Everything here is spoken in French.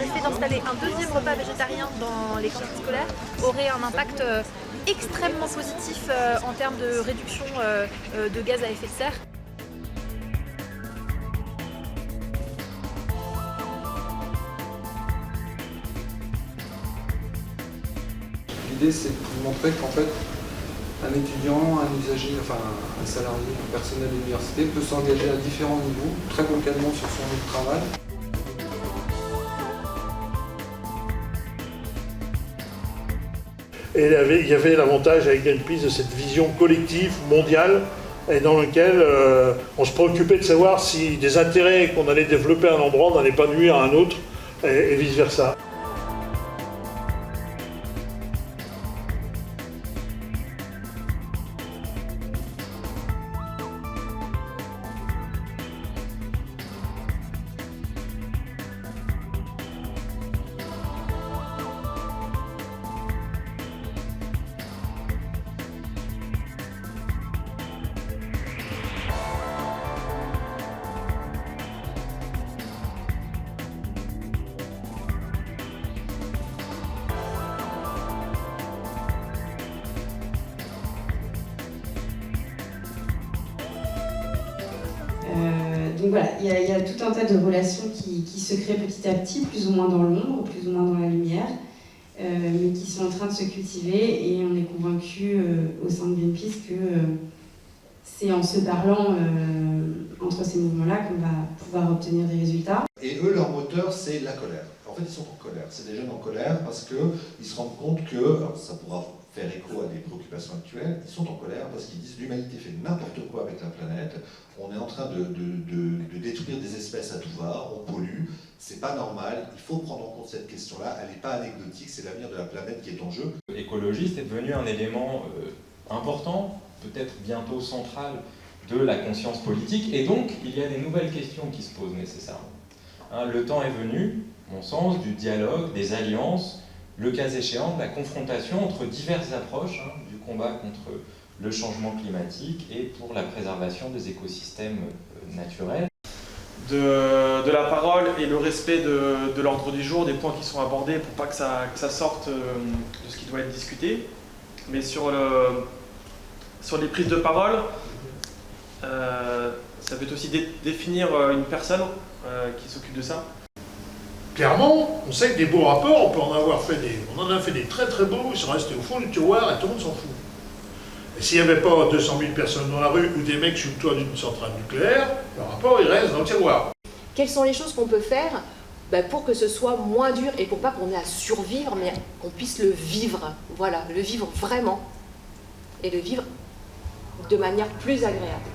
l'effet d'installer un deuxième repas végétarien dans les cantines scolaires aurait un impact extrêmement positif en termes de réduction de gaz à effet de serre. L'idée, c'est de montrer qu'en fait, un étudiant, un usager, enfin un salarié, un personnel de l'université peut s'engager à différents niveaux, très localement sur son lieu de travail. Et il y avait l'avantage avec Greenpeace de cette vision collective, mondiale, et dans laquelle on se préoccupait de savoir si des intérêts qu'on allait développer à un endroit n'allaient pas nuire à un autre, et vice-versa. Donc voilà, il y a tout un tas de relations qui se créent petit à petit, plus ou moins dans l'ombre, plus ou moins dans la lumière, mais qui sont en train de se cultiver, et on est convaincus au sein de Greenpeace que c'est en se parlant entre ces mouvements-là qu'on va pouvoir obtenir des résultats. Et eux, leur moteur, c'est la colère. En fait, ils sont en colère. C'est des jeunes en colère parce qu'ils se rendent compte que, alors ça pourra faire écho à des préoccupations actuelles, ils sont en colère parce qu'ils disent l'humanité fait n'importe quoi avec la planète, on est en train de détruire des espèces à tout va, on pollue, c'est pas normal, il faut prendre en compte cette question-là, elle n'est pas anecdotique, c'est l'avenir de la planète qui est en jeu. L'écologiste est devenu un élément important, peut-être bientôt central, de la conscience politique, et donc il y a des nouvelles questions qui se posent nécessairement. Le temps est venu, à mon sens, du dialogue, des alliances, le cas échéant, de la confrontation entre diverses approches du combat contre le changement climatique et pour la préservation des écosystèmes naturels. De la parole et le respect de l'ordre du jour, des points qui sont abordés pour pas que ça sorte de ce qui doit être discuté. Mais sur les prises de parole, ça peut aussi définir une personne qui s'occupe de ça. Clairement, on sait que des beaux rapports, on en a fait des très très beaux, ils sont restés au fond du tiroir et tout le monde s'en fout. Et s'il n'y avait pas 200 000 personnes dans la rue ou des mecs sur le toit d'une centrale nucléaire, le rapport il reste dans le tiroir. Quelles sont les choses qu'on peut faire pour que ce soit moins dur et pour pas qu'on ait à survivre, mais qu'on puisse le vivre, voilà, le vivre vraiment et le vivre de manière plus agréable.